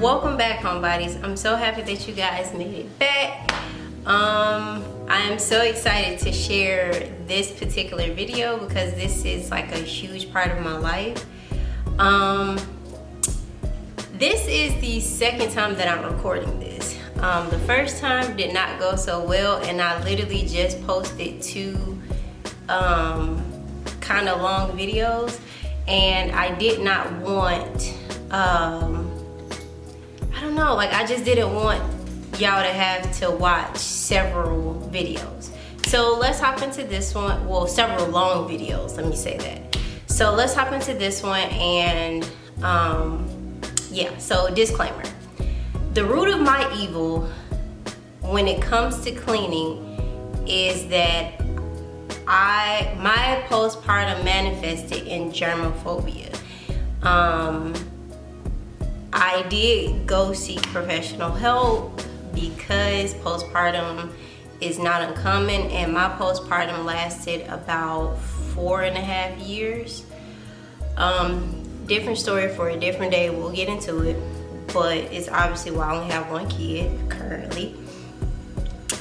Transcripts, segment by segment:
Welcome back, homebodies. I'm so happy that you guys made it back. I am so excited to share this particular video because this is like a huge part of my life. This is the second time that I'm recording this. The first time did not go so well, and I literally just posted two kind of long videos, and I did not want I don't know, like I just didn't want y'all to have to watch several videos. So let's hop into this one. Well, several long videos, let me say that. So let's hop into this one, and yeah, so disclaimer. The root of my evil when it comes to cleaning is that my postpartum manifested in germophobia. I did go seek professional help because postpartum is not uncommon, and my postpartum lasted about 4.5 years. Different story for a different day, we'll get into it, but it's obviously why I only have one kid currently.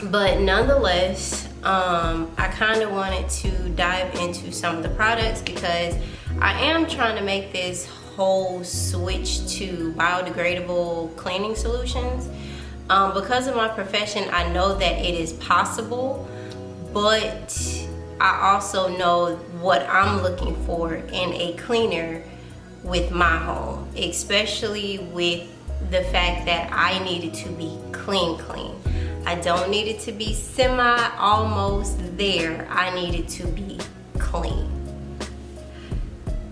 But nonetheless, I kind of wanted to dive into some of the products because I am trying to make this whole switch to biodegradable cleaning solutions. Because of my profession, I know that it is possible, but I also know what I'm looking for in a cleaner with my home, especially with the fact that I needed to be clean. I don't need it to be almost there. I needed to be clean.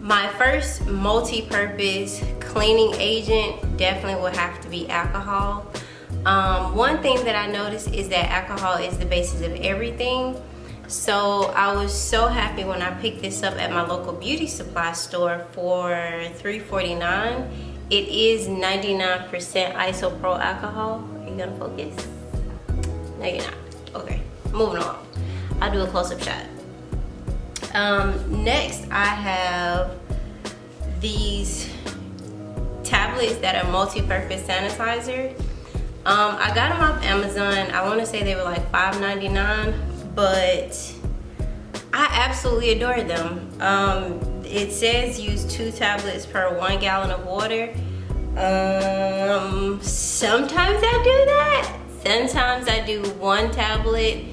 My first multi-purpose cleaning agent definitely would have to be alcohol. One thing that I noticed is that alcohol is the basis of everything. So I was so happy when I picked this up at my local beauty supply store for $3.49. It is 99% isopropyl alcohol. Are you gonna focus? No, you're not. Okay, moving on. I'll do a close-up shot. Next, I have these tablets that are multi-purpose sanitizer. I got them off Amazon. I want to say they were like $5.99, but I absolutely adore them. It says use 2 tablets per 1 gallon of water. Sometimes I do that. Sometimes I do 1 tablet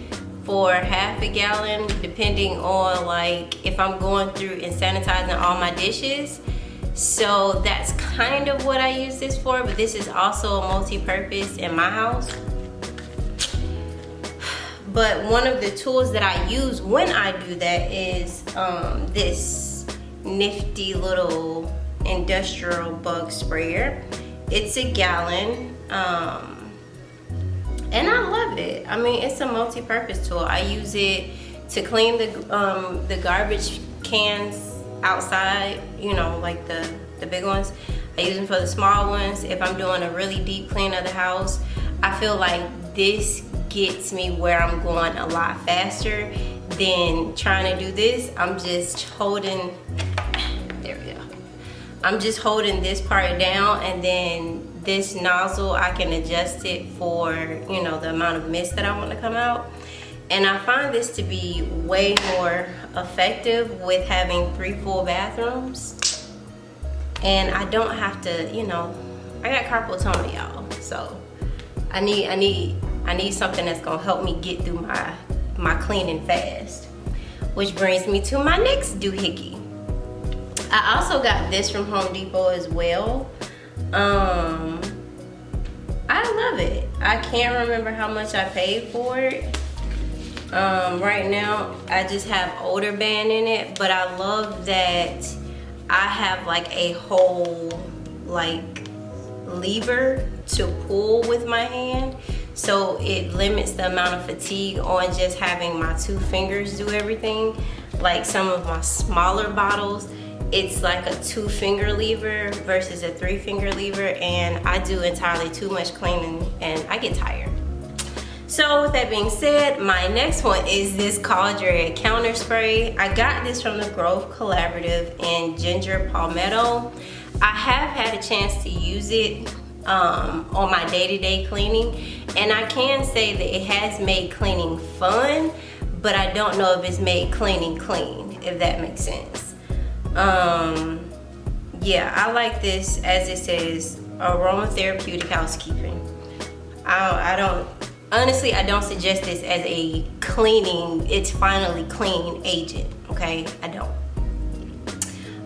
for half a gallon, depending on like if I'm going through and sanitizing all my dishes. So that's kind of what I use this for, but this is also a multi-purpose in my house. But one of the tools that I use when I do that is this nifty little industrial bug sprayer. It's a gallon. And I love it. I mean, it's a multi-purpose tool. I use it to clean the garbage cans outside, you know, like the big ones. I use them for the small ones. If I'm doing a really deep clean of the house, I feel like this gets me where I'm going a lot faster than trying to do this. I'm just holding, there we go. I'm just holding this part down, and then this nozzle, I can adjust it for, you know, the amount of mist that I want to come out. And I find this to be way more effective with having 3 full bathrooms. And I don't have to, you know, I got carpal tunnel, y'all. So I need something that's gonna help me get through my cleaning fast. Which brings me to my next doohickey. I also got this from Home Depot as well. I love it. I can't remember how much I paid for it. Right now I just have odor band in it, but I love that I have like a whole like lever to pull with my hand, so it limits the amount of fatigue on just having my 2 fingers do everything. Like some of my smaller bottles, it's like a 2-finger lever versus a 3-finger lever, and I do entirely too much cleaning and I get tired. So with that being said, my next one is this Cauldron counter spray. I got this from the Grove Collaborative in Ginger Palmetto. I have had a chance to use it on my day-to-day cleaning. And I can say that it has made cleaning fun, but I don't know if it's made cleaning clean, if that makes sense. Yeah, I like this, as it says, aromatherapeutic housekeeping. Honestly, I don't suggest this as a cleaning, it's finally clean agent, okay? I don't.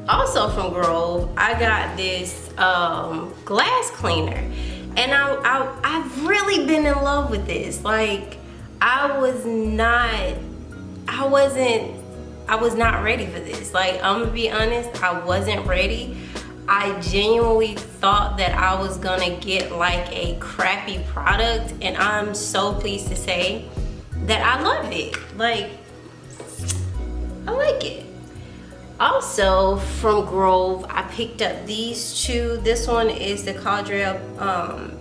Also from Grove, I got this glass cleaner, and I've really been in love with this. Like, I was not ready for this. Like, I'm gonna be honest, I wasn't ready. I genuinely thought that I was gonna get like a crappy product, and I'm so pleased to say that I love it. Like, I like it. Also from Grove, I picked up these two. This one is the Caudrail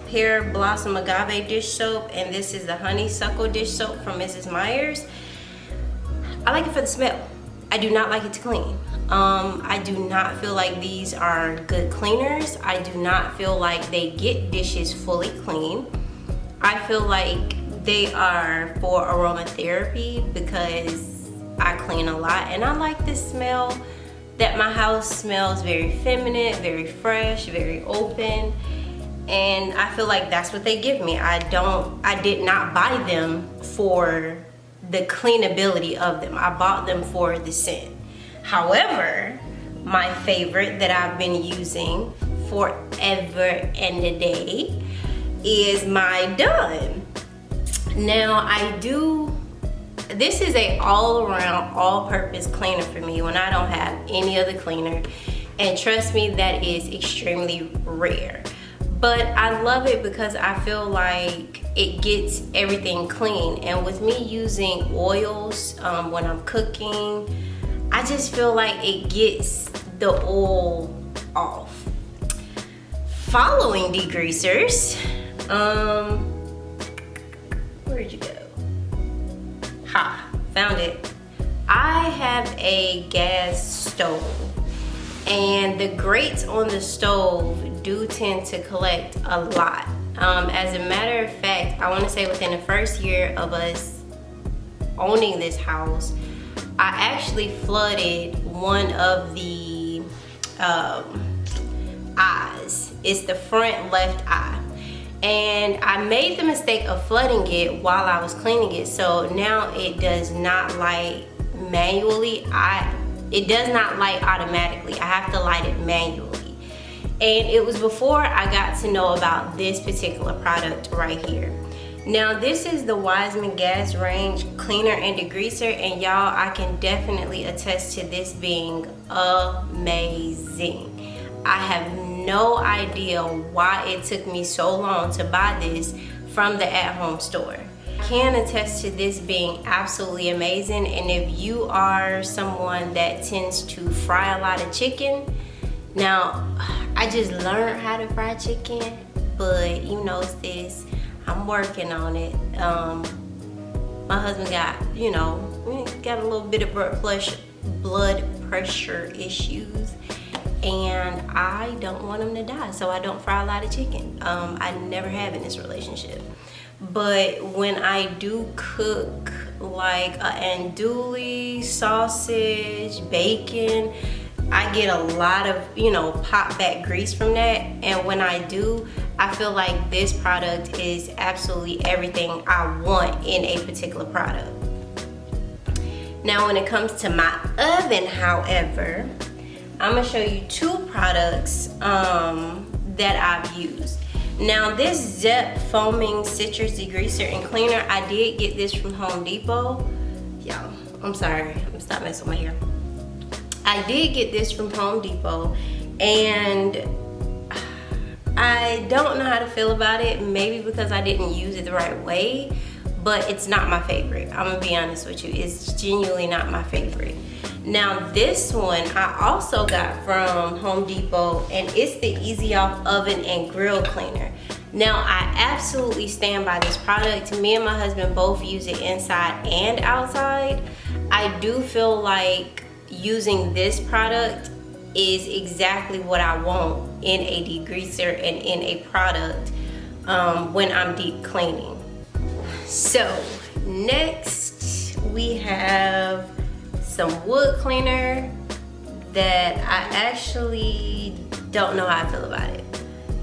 Pear Blossom Agave dish soap, and this is the Honeysuckle dish soap from Mrs. Meyer's. I like it for the smell. I do not like it to clean. I do not feel like these are good cleaners. I do not feel like they get dishes fully clean. I feel like they are for aromatherapy because I clean a lot, and I like this smell, that my house smells very feminine, very fresh, very open, and I feel like that's what they give me. I did not buy them for the cleanability of them. I bought them for the scent. However, my favorite that I've been using forever and a day is my Done. Now this is a all-around, all-purpose cleaner for me when I don't have any other cleaner, and trust me, that is extremely rare. But I love it because I feel like it gets everything clean, and with me using oils when I'm cooking, I just feel like it gets the oil off. Following degreasers, where'd you go? Ha, found it. I have a gas stove, and the grates on the stove do tend to collect a lot. As a matter of fact, I want to say within the first year of us owning this house, I actually flooded one of the eyes. It's the front left eye. And I made the mistake of flooding it while I was cleaning it, so now it does not light manually. It does not light automatically. I have to light it manually. And it was before I got to know about this particular product right here. Now, this is the Wiseman Gas Range Cleaner and Degreaser, and y'all, I can definitely attest to this being amazing. I have no idea why it took me so long to buy this from the at-home store. I can attest to this being absolutely amazing, and if you are someone that tends to fry a lot of chicken, now I just learned how to fry chicken, but you know, sis, I'm working on it. My husband got, got a little bit of blood pressure issues, and I don't want him to die, so I don't fry a lot of chicken. I never have in this relationship. But when I do cook like an andouille, sausage, bacon, I get a lot of, pop back grease from that. And when I do, I feel like this product is absolutely everything I want in a particular product. Now, when it comes to my oven, however, I'm gonna show you two products that I've used. Now, this Zep Foaming Citrus Degreaser and Cleaner, I did get this from Home Depot. Y'all, I'm sorry, I'm gonna stop messing with my hair. I did get this from Home Depot, and I don't know how to feel about it, maybe because I didn't use it the right way, but it's not my favorite. I'm gonna be honest with you, it's genuinely not my favorite. Now, this one I also got from Home Depot, and it's the Easy Off Oven and Grill Cleaner. Now, I absolutely stand by this product. Me and my husband both use it inside and outside. I do feel like using this product is exactly what I want in a degreaser and in a product when I'm deep cleaning. So next we have some wood cleaner that I actually don't know how I feel about it.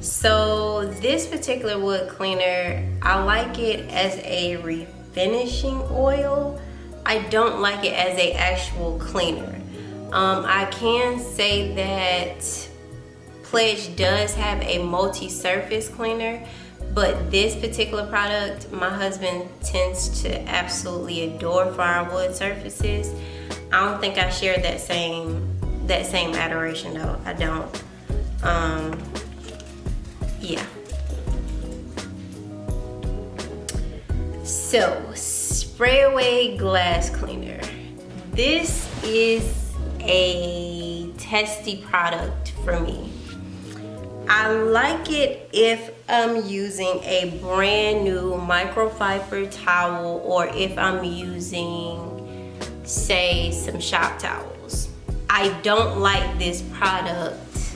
So this particular wood cleaner, I like it as a refinishing oil. I don't like it as a actual cleaner. I can say that Pledge does have a multi-surface cleaner, but this particular product, my husband tends to absolutely adore for our wood surfaces. I don't think I share that same adoration though. I don't. Yeah. So, spray away glass cleaner. This is a testy product for me. I like it if I'm using a brand new microfiber towel, or if I'm using, say, some shop towels. I don't like this product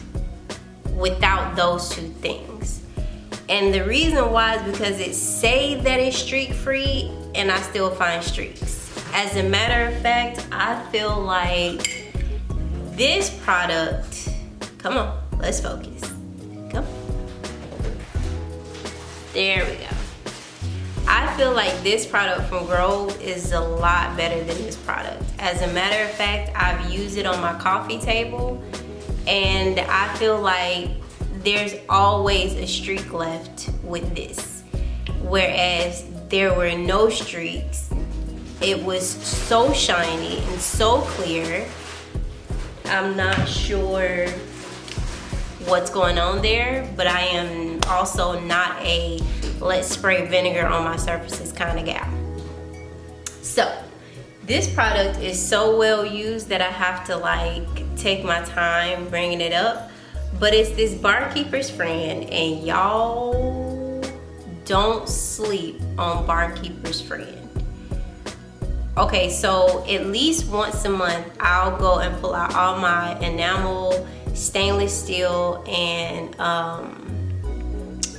without those two things. And the reason why is because it says that it's streak free and I still find streaks. As a matter of fact, I feel like this product, come on, let's focus. Come. There we go. I feel like this product from Grove is a lot better than this product. As a matter of fact, I've used it on my coffee table and I feel like there's always a streak left with this. Whereas there were no streaks. It was so shiny and so clear. I'm not sure what's going on there, but I am also not a let's spray vinegar on my surfaces kind of gal. So this product is so well used that I have to like take my time bringing it up, but it's this barkeeper's friend, and y'all don't sleep on barkeeper's friend. Okay, so at least once a month I'll go and pull out all my enamel, stainless steel, and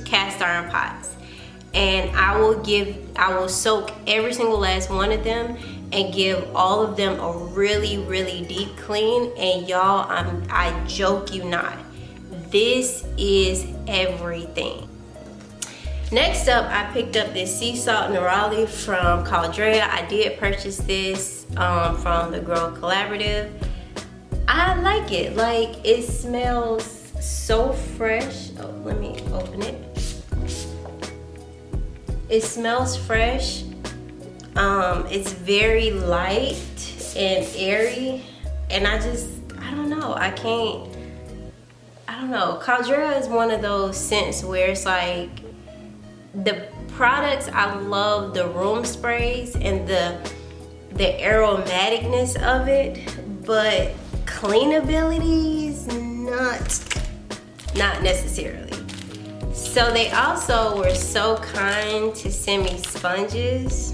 cast iron pots, and I will soak every single last one of them and give all of them a really deep clean. And y'all, I joke you not, this is everything. Next up, I picked up this sea salt neroli from Caldrea. I did purchase this from the Grow Collaborative. I like it. Like, it smells so fresh. Oh, let me open it. It smells fresh. It's very light and airy, and I don't know. I don't know. Caldrea is one of those scents where it's like, the products, I love the room sprays and the aromaticness of it, but cleanability is not necessarily. So they also were so kind to send me sponges.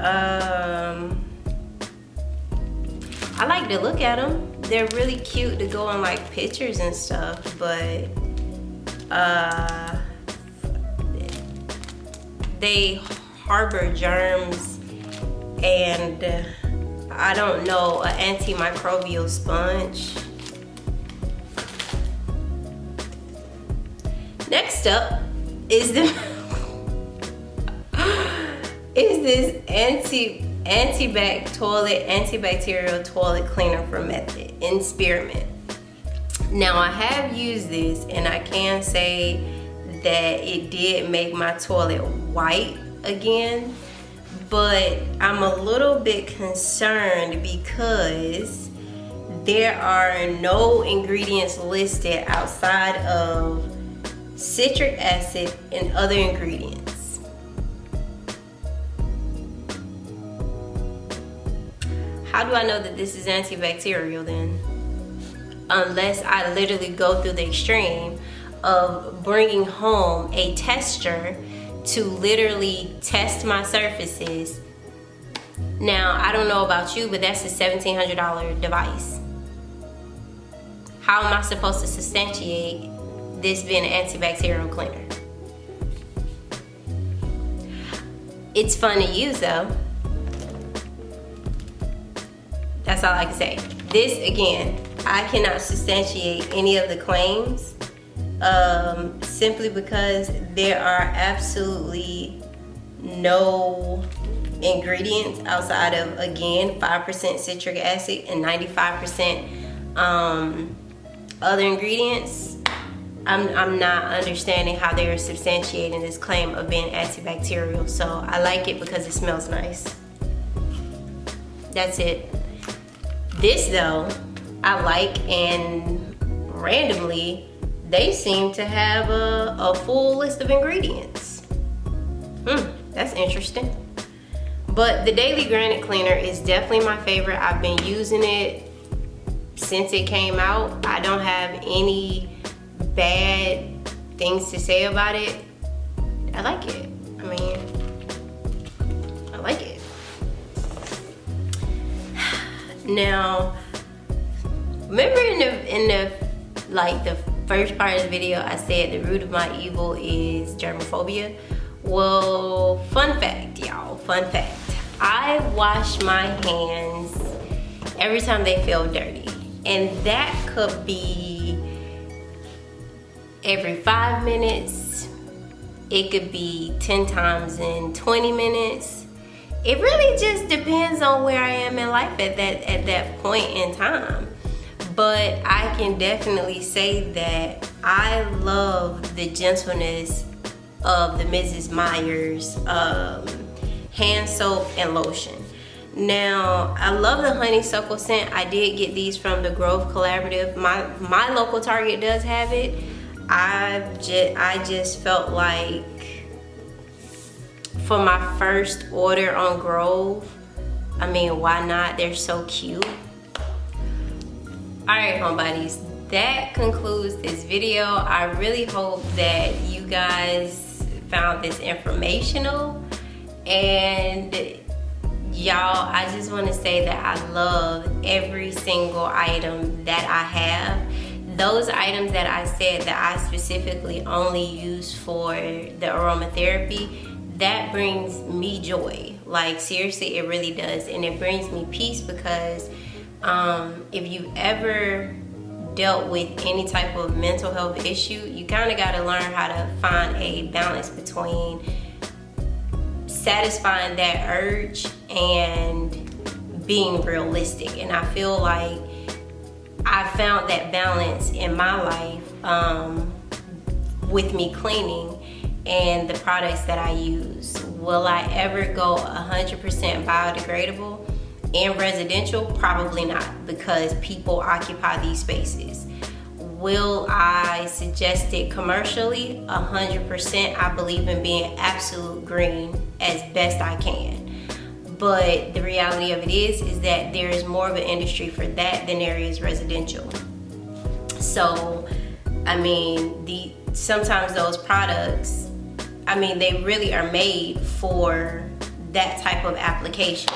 I like to look at them. They're really cute to go on like pictures and stuff, but they harbor germs and I don't know, an antimicrobial sponge. Next up is this antibacterial toilet cleaner from Method in Spearmint. Now, I have used this and I can say that it did make my toilet white again, but I'm a little bit concerned because there are no ingredients listed outside of citric acid and other ingredients. How do I know that this is antibacterial then? Unless I literally go through the extreme of bringing home a tester to literally test my surfaces Now, I don't know about you, but that's a $1,700 device. How am I supposed to substantiate this being an antibacterial cleaner? It's fun to use though. That's all I can say. This, again, I cannot substantiate any of the claims simply because there are absolutely no ingredients outside of, again, 5% citric acid and 95% other ingredients. I'm not understanding how they're substantiating this claim of being antibacterial. So I like it because it smells nice. That's it. This though, I like, and randomly, they seem to have a full list of ingredients. That's interesting. But the Daily Granite Cleaner is definitely my favorite. I've been using it since it came out. I don't have any bad things to say about it. I like it. I mean, I like it. Now, remember in the first part of the video, I said the root of my evil is germophobia? Well, fun fact, y'all, fun fact. I wash my hands every time they feel dirty. And that could be every 5 minutes. It could be 10 times in 20 minutes. It really just depends on where I am in life at that point in time. But I can definitely say that I love the gentleness of the Mrs. Meyer's hand soap and lotion. Now, I love the honeysuckle scent. I did get these from the Grove Collaborative. My local Target does have it. I just felt like for my first order on Grove, I mean, why not? They're so cute. Alright, homebodies, that concludes this video. I really hope that you guys found this informational. And y'all, I just want to say that I love every single item that I have. Those items that I said that I specifically only use for the aromatherapy, that brings me joy. Like, seriously, it really does. And it brings me peace because if you've ever dealt with any type of mental health issue, you kind of got to learn how to find a balance between satisfying that urge and being realistic. And I feel like I found that balance in my life with me cleaning and the products that I use. Will I ever go 100% biodegradable in residential? Probably not, because people occupy these spaces. Will I suggest it commercially? 100%. I believe in being absolute green as best I can. But the reality of it is that there is more of an industry for that than there is residential. So, I mean, sometimes those products, I mean, they really are made for that type of application.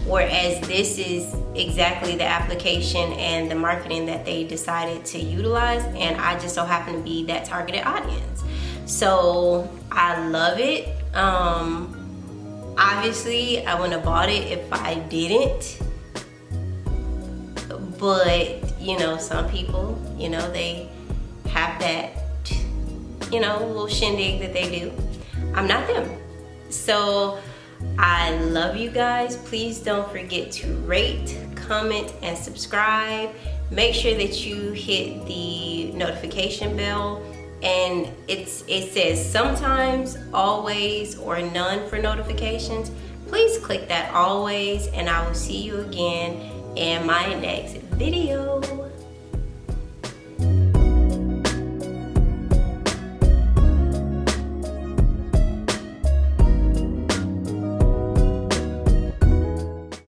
Whereas this is exactly the application and the marketing that they decided to utilize, and I just so happen to be that targeted audience. So I love it. Obviously, I wouldn't have bought it if I didn't. But, you know, some people, you know, they have that, you know, little shindig that they do. I'm not them. So I love you guys. Please don't forget to rate, comment, and subscribe. Make sure that you hit the notification bell. And it says sometimes, always, or none for notifications. Please click that always, and I will see you again in my next video.